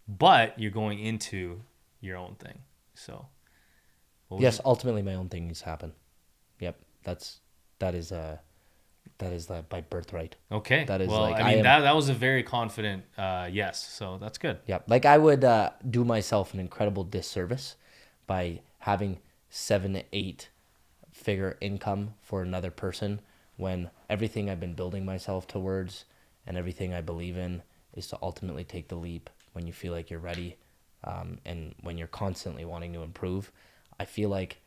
But you're going into your own thing. So, yes, ultimately my own thing needs to happen. Yep, that is my birthright. Okay. That is that was a very confident yes. So that's good. Yep, like I would do myself an incredible disservice by having 7 to 8 figure income for another person when everything I've been building myself towards and everything I believe in is to ultimately take the leap when you feel like you're ready, and when you're constantly wanting to improve. I feel like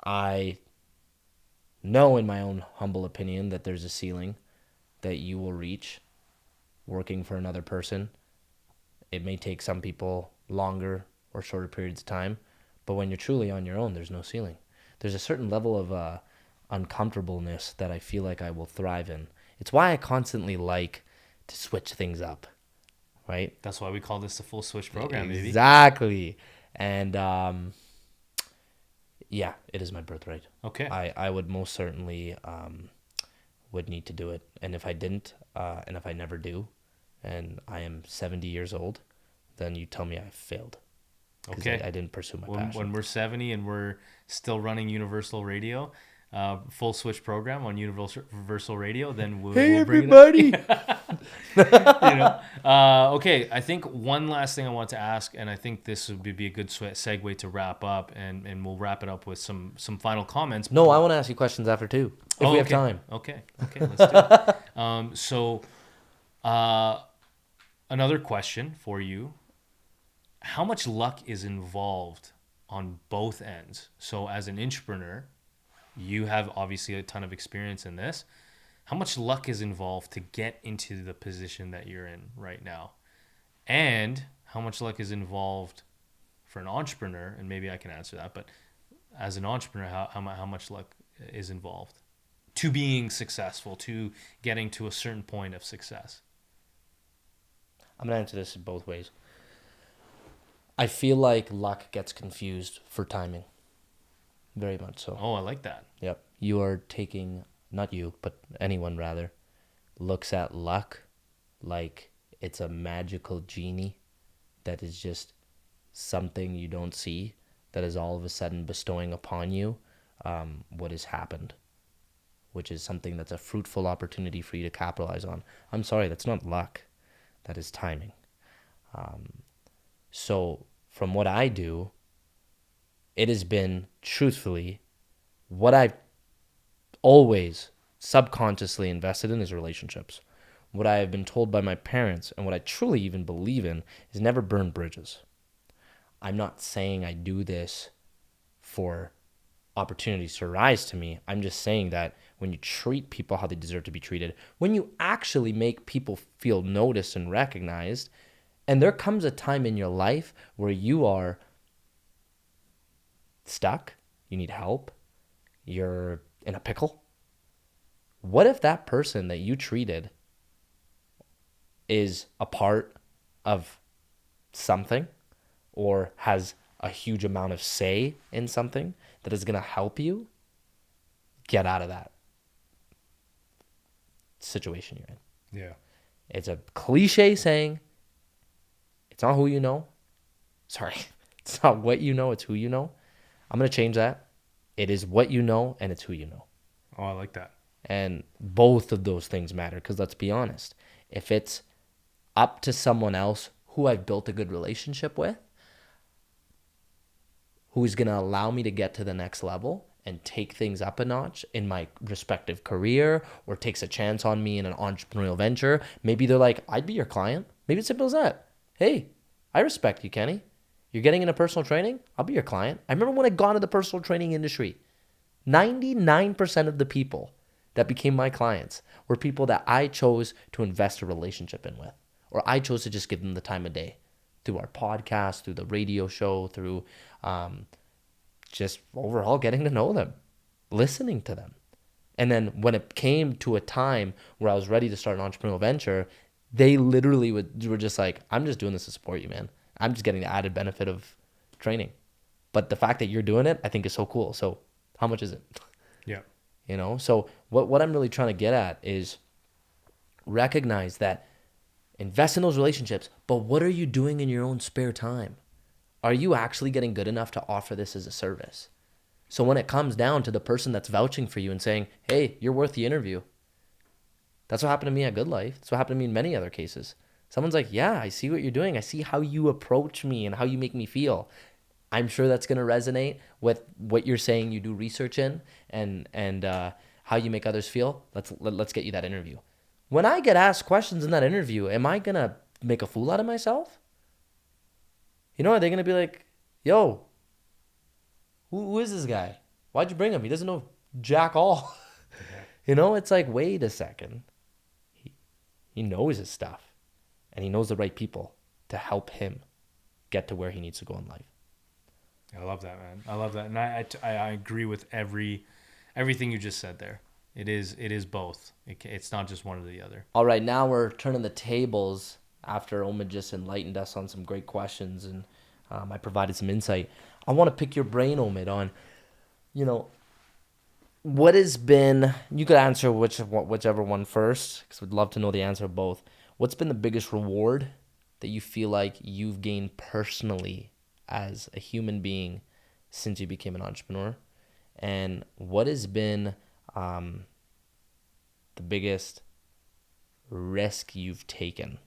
I know in my own humble opinion that there's a ceiling that you will reach working for another person. It may take some people longer or shorter periods of time, but when you're truly on your own, there's no ceiling. There's a certain level of uncomfortableness that I feel like I will thrive in. It's why I constantly like to switch things up, right? That's why we call this the full switch program, baby. Exactly. And yeah, it is my birthright. Okay. I would most certainly would need to do it. And if I didn't, and if I never do, and I am 70 years old, then you tell me I failed. Okay. I didn't pursue my passion. When we're 70 and we're still running Universal Radio, full switch program on Universal Radio, then we'll bring everybody. it up. Okay, I think one last thing I want to ask, and I think this would be a good segue to wrap up, and we'll wrap it up with some final comments. No, I want to ask you questions after too, if we have time. Okay, let's do it. So another question for you. How much luck is involved on both ends? So as an intrapreneur, you have obviously a ton of experience in this. How much luck is involved to get into the position that you're in right now? And how much luck is involved for an entrepreneur? And maybe I can answer that, but as an entrepreneur, how much luck is involved to being successful, to getting to a certain point of success? I'm going to answer this in both ways. I feel like luck gets confused for timing. Very much so. Oh, I like that. Yep. You are taking, not you, but anyone rather, looks at luck like it's a magical genie that is just something you don't see that is all of a sudden bestowing upon you what has happened, which is something that's a fruitful opportunity for you to capitalize on. I'm sorry, that's not luck. That is timing. So from what I do, it has been truthfully what I've always subconsciously invested in is relationships. What I have been told by my parents and what I truly even believe in is never burn bridges. I'm not saying I do this for opportunities to rise to me. I'm just saying that when you treat people how they deserve to be treated, when you actually make people feel noticed and recognized, and there comes a time in your life where you are stuck, you need help, you're in a pickle. What if that person that you treated is a part of something or has a huge amount of say in something that is going to help you get out of that situation you're in? Yeah. It's a cliche saying. It's not who you know. Sorry. It's not what you know. It's who you know. I'm going to change that. It is what you know and it's who you know. Oh, I like that. And both of those things matter because let's be honest. If it's up to someone else who I've built a good relationship with, who is going to allow me to get to the next level and take things up a notch in my respective career or takes a chance on me in an entrepreneurial venture, maybe they're like, I'd be your client. Maybe it's simple as that. Hey, I respect you, Kenny. You're getting into personal training? I'll be your client. I remember when I got into the personal training industry, 99% of the people that became my clients were people that I chose to invest a relationship in with, or I chose to just give them the time of day through our podcast, through the radio show, through just overall getting to know them, listening to them. And then when it came to a time where I was ready to start an entrepreneurial venture, they literally were just like, I'm just doing this to support you, man. I'm just getting the added benefit of training. But the fact that you're doing it, I think is so cool. So how much is it? Yeah. So what I'm really trying to get at is recognize that invest in those relationships, but what are you doing in your own spare time? Are you actually getting good enough to offer this as a service? So when it comes down to the person that's vouching for you and saying, hey, you're worth the interview. That's what happened to me at Good Life. That's what happened to me in many other cases. Someone's like, yeah, I see what you're doing. I see how you approach me and how you make me feel. I'm sure that's going to resonate with what you're saying you do research in and how you make others feel. Let's get you that interview. When I get asked questions in that interview, am I going to make a fool out of myself? Are they going to be like, yo, who is this guy? Why'd you bring him? He doesn't know jack all. It's like, wait a second. He knows his stuff, and he knows the right people to help him get to where he needs to go in life. I love that, man. I love that. And I agree with everything you just said there. It is both. It's not just one or the other. All right, now we're turning the tables after Omid just enlightened us on some great questions, and I provided some insight. I want to pick your brain, Omid, on, what has been, you could answer whichever one first, because we'd love to know the answer of both. What's been the biggest reward that you feel like you've gained personally as a human being since you became an entrepreneur? And what has been the biggest risk you've taken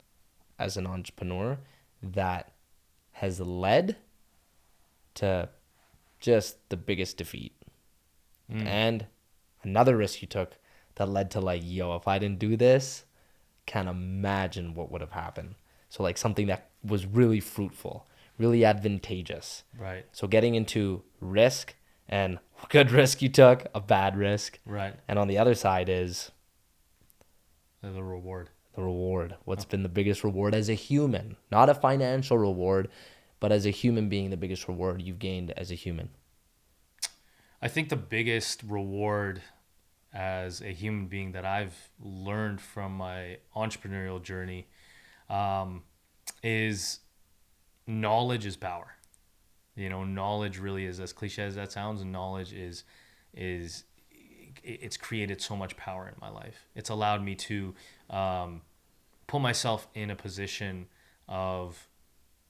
as an entrepreneur that has led to just the biggest defeat? And another risk you took that led to like, yo, if I didn't do this, can't imagine what would have happened. So like something that was really fruitful, really advantageous. Right. So getting into risk, and good risk you took, a bad risk. Right. And on the other side is the reward. The reward. What's been the biggest reward as a human? Not a financial reward, but as a human being, the biggest reward you've gained as a human. I think the biggest reward as a human being that I've learned from my entrepreneurial journey is knowledge is power. Knowledge really is, as cliche as that sounds, and knowledge is it's created so much power in my life. It's allowed me to put myself in a position of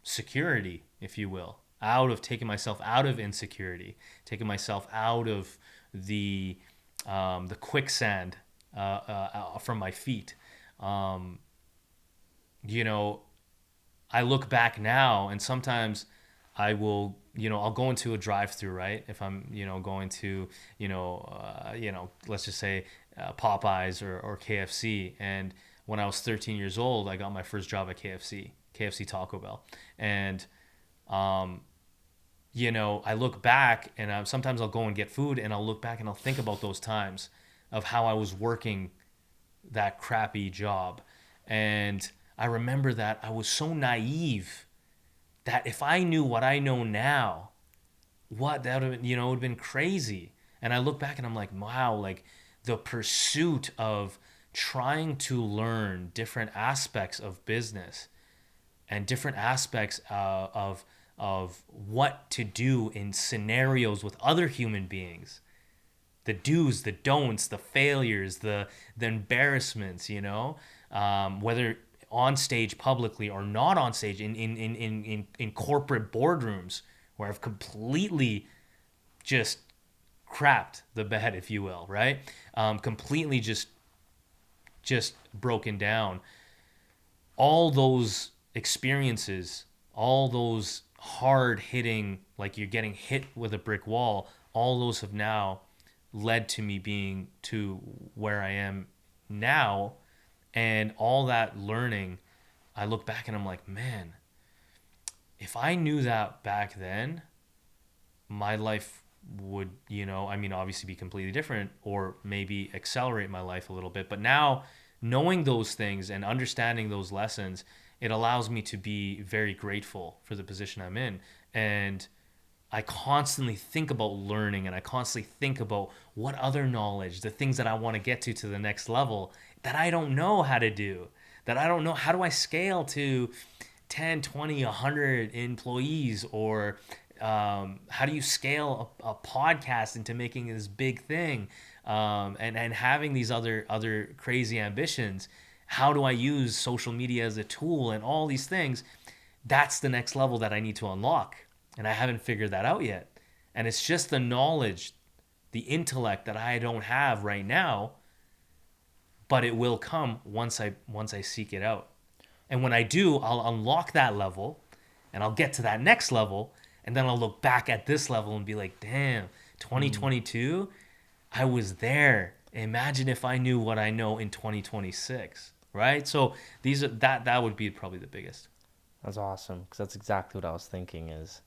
security, if you will, taking myself out of insecurity, taking myself out of the quicksand from my feet. I look back now, and sometimes I will, I'll go into a drive-through, right? If I'm, going to, let's just say Popeyes or KFC. And when I was 13 years old, I got my first job at KFC Taco Bell. And, I look back, and sometimes I'll go and get food, and I'll look back and I'll think about those times of how I was working that crappy job. And I remember that I was so naive that if I knew what I know now, that would have been, it would have been crazy. And I look back and I'm like, wow, like the pursuit of trying to learn different aspects of business and different aspects of what to do in scenarios with other human beings, the do's, the don'ts, the failures, the embarrassments, whether on stage publicly or not on stage in corporate boardrooms where I've completely just crapped the bed, if you will, right? Completely just broken down. All those experiences, all those hard hitting, like you're getting hit with a brick wall, all those have now led to me being to where I am now. And all that learning, I look back and I'm like, man, if I knew that back then, my life would, I mean, obviously be completely different, or maybe accelerate my life a little bit. But now, knowing those things and understanding those lessons, it allows me to be very grateful for the position I'm in. And I constantly think about learning, and I constantly think about what other knowledge, the things that I want to get to the next level that I don't know how to do, that I don't know. How do I scale to 10, 20, 100 employees? Or how do you scale a podcast into making this big thing? And having these other crazy ambitions. How do I use social media as a tool and all these things? That's the next level that I need to unlock. And I haven't figured that out yet. And it's just the knowledge, the intellect that I don't have right now, but it will come once I seek it out. And when I do, I'll unlock that level and I'll get to that next level, and then I'll look back at this level and be like, "Damn, 2022, I was there. Imagine if I knew what I know in 2026." Right? So these are that would be probably the biggest. That's awesome, because that's exactly what I was thinking is,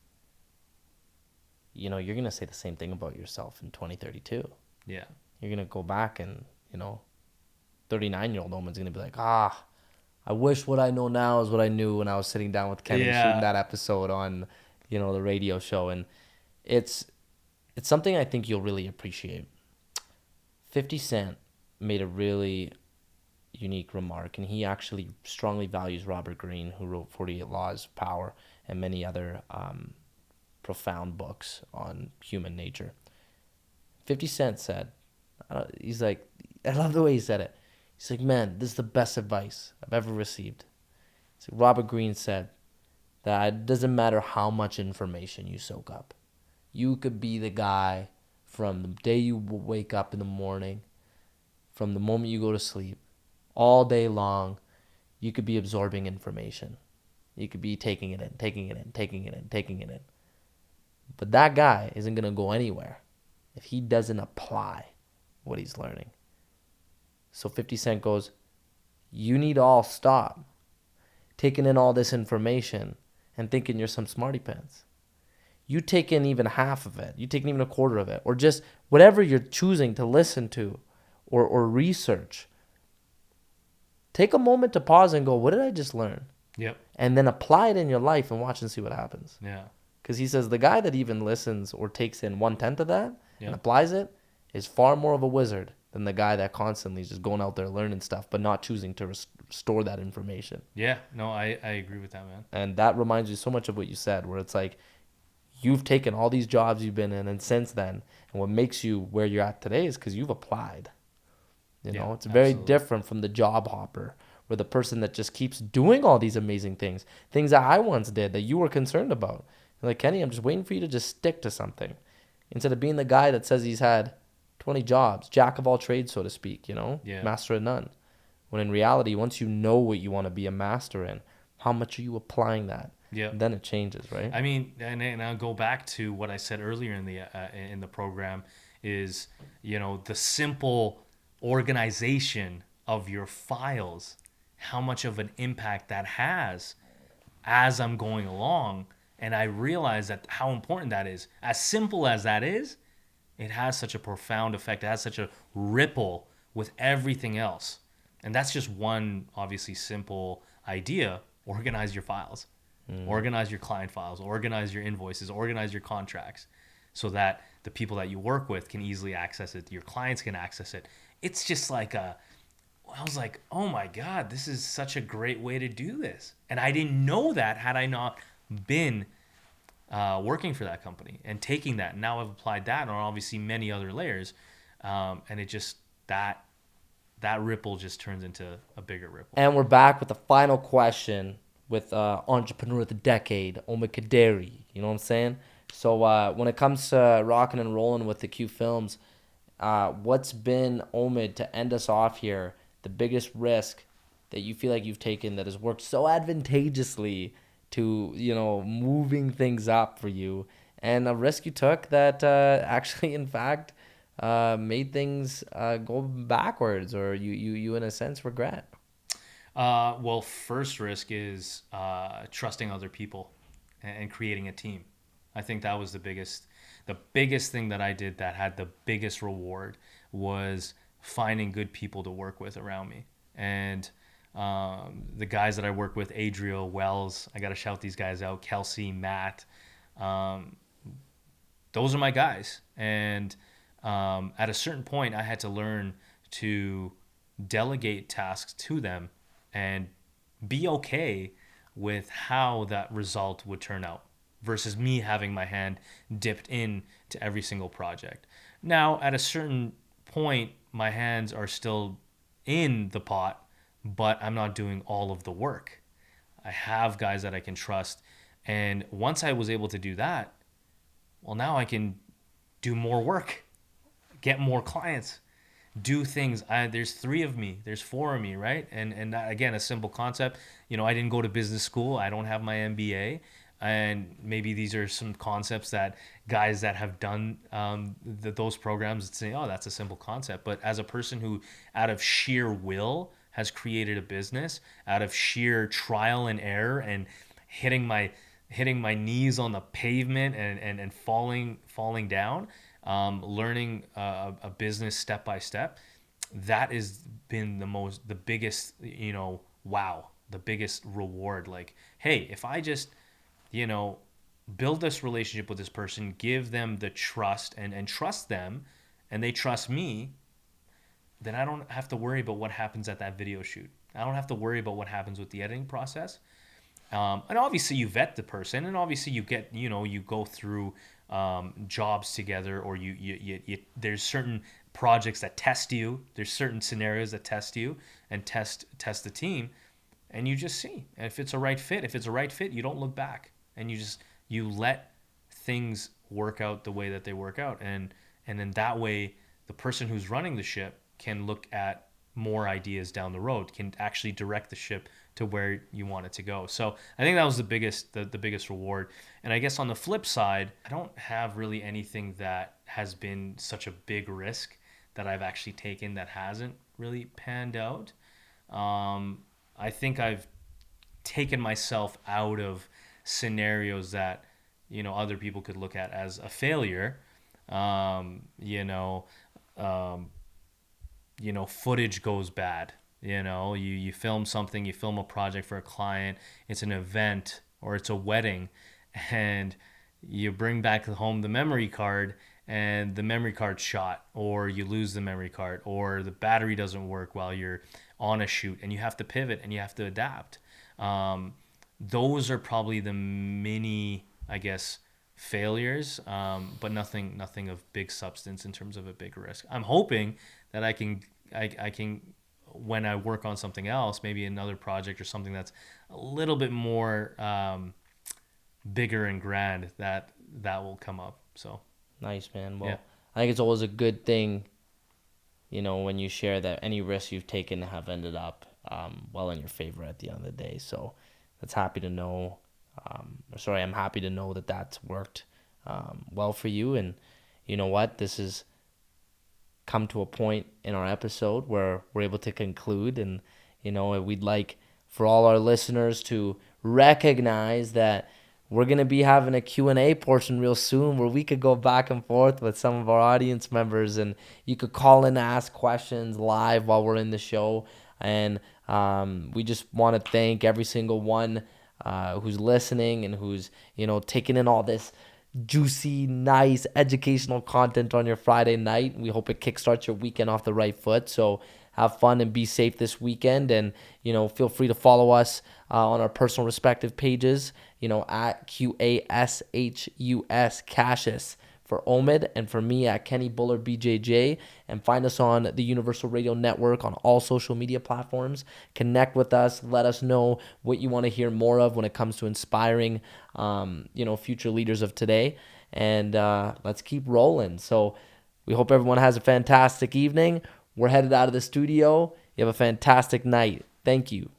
you're going to say the same thing about yourself in 2032. Yeah. You're going to go back and, 39-year-old Omen's going to be like, I wish what I know now is what I knew when I was sitting down with Kenny shooting that episode on, the radio show. And it's something I think you'll really appreciate. 50 Cent made a really unique remark, and he actually strongly values Robert Greene, who wrote 48 Laws of Power and many other profound books on human nature. 50 Cent said, he's like, I love the way he said it. He's like, man, this is the best advice I've ever received. So Robert Greene said that it doesn't matter how much information you soak up. You could be the guy from the day you wake up in the morning, from the moment you go to sleep, all day long. You could be absorbing information. You could be taking it in, taking it in, taking it in, taking it in. But that guy isn't going to go anywhere if he doesn't apply what he's learning. So 50 Cent goes, you need to all stop taking in all this information and thinking you're some smarty pants. You take in even half of it. You take in even a quarter of it. Or just whatever you're choosing to listen to or research. Take a moment to pause and go, what did I just learn? Yep. And then apply it in your life and watch and see what happens. Yeah. Because he says the guy that even listens or takes in 1/10 of that and applies it is far more of a wizard than the guy that constantly is just going out there learning stuff but not choosing to store that information. Yeah. No, I agree with that, man. And that reminds you so much of what you said, where it's like you've taken all these jobs you've been in, and since then, and what makes you where you're at today is because you've applied. It's very different from the job hopper, or the person that just keeps doing all these amazing things that I once did that you were concerned about. You're like, Kenny, I'm just waiting for you to just stick to something. Instead of being the guy that says he's had 20 jobs, jack of all trades, so to speak, master of none. When in reality, once you know what you want to be a master in, how much are you applying that? Yeah. Then it changes, right? I mean, and I'll go back to what I said earlier in the program is, the simple organization of your files, how much of an impact that has as I'm going along. And I realize that how important that is. As simple as that is, it has such a profound effect. It has such a ripple with everything else. And that's just one, obviously, simple idea. Organize your files. Organize your client files. Organize your invoices. Organize your contracts so that the people that you work with can easily access it. Your clients can access it. It's just like I was like, oh my God, this is such a great way to do this. And I didn't know that had I not been working for that company and taking that. Now I've applied that on obviously many other layers. And it just, that ripple just turns into a bigger ripple. And we're back with the final question with Entrepreneur of the Decade, Omid Kaderi. You know what I'm saying? So when it comes to rocking and rolling with the Q Filmz, what's been, Omid, to end us off here, the biggest risk that you feel like you've taken that has worked so advantageously to, moving things up for you, and a risk you took that actually, in fact, made things go backwards, or you in a sense regret? Well, first risk is trusting other people. and creating a team. I think that was the biggest thing that I did that had the biggest reward was finding good people to work with around me. And the guys that I work with, Adriel, Wells, I got to shout these guys out, Kelsey, Matt, um, those are my guys. And at a certain point, I had to learn to delegate tasks to them and be okay with how that result would turn out versus me having my hand dipped in to every single project. Now, at a certain point, my hands are still in the pot, but I'm not doing all of the work. I have guys that I can trust. And once I was able to do that, well, now I can do more work, get more clients, do things. There's 3 of me, there's 4 of me, right? And that, again, a simple concept. I didn't go to business school. I don't have my MBA. And maybe these are some concepts that guys that have done those programs say, oh, that's a simple concept. But as a person who, out of sheer will, has created a business, out of sheer trial and error and hitting my knees on the pavement and falling down, learning a business step by step, that has been the biggest, wow, the biggest reward. Like, hey, if I just, build this relationship with this person, give them the trust and trust them, and they trust me, then I don't have to worry about what happens at that video shoot. I don't have to worry about what happens with the editing process. And obviously you vet the person, and obviously you get, you go through jobs together, or you there's certain projects that test you. There's certain scenarios that test you and test the team, and you just see if it's a right fit. If it's a right fit, you don't look back, and you let things work out the way that they work out, and then that way the person who's running the ship can look at more ideas down the road, can actually direct the ship to where you want it to go. So I think that was the biggest reward. And I guess on the flip side, I don't have really anything that has been such a big risk that I've actually taken that hasn't really panned out. I think I've taken myself out of scenarios that other people could look at as a failure. Footage goes bad. You film something, you film a project for a client, it's an event or it's a wedding, and you bring back home the memory card and the memory card's shot, or you lose the memory card, or the battery doesn't work while you're on a shoot and you have to pivot and you have to adapt. Those are probably the mini, I guess, failures, but nothing of big substance in terms of a big risk. I'm hoping that I can when I work on something else, maybe another project or something that's a little bit more bigger and grand, that will come up. So nice, man. Well, yeah. I think it's always a good thing, when you share that any risks you've taken have ended up well in your favor at the end of the day. So that's happy to know. I'm happy to know that that's worked well for you. And you know what? This has come to a point in our episode where we're able to conclude. And, we'd like for all our listeners to recognize that we're going to be having a Q&A portion real soon where we could go back and forth with some of our audience members, and you could call in and ask questions live while we're in the show. And we just want to thank every single one who's listening and who's, taking in all this juicy, nice, educational content on your Friday night. We hope it kickstarts your weekend off the right foot. So have fun and be safe this weekend. And, feel free to follow us on our personal respective pages, at QASHUS Qashus for Omid, and for me at Kenny Bhullar BJJ. And find us on the Universal Radio Network on all social media platforms. Connect with us. Let us know what you want to hear more of when it comes to inspiring, future leaders of today. And let's keep rolling. So we hope everyone has a fantastic evening. We're headed out of the studio. You have a fantastic night. Thank you.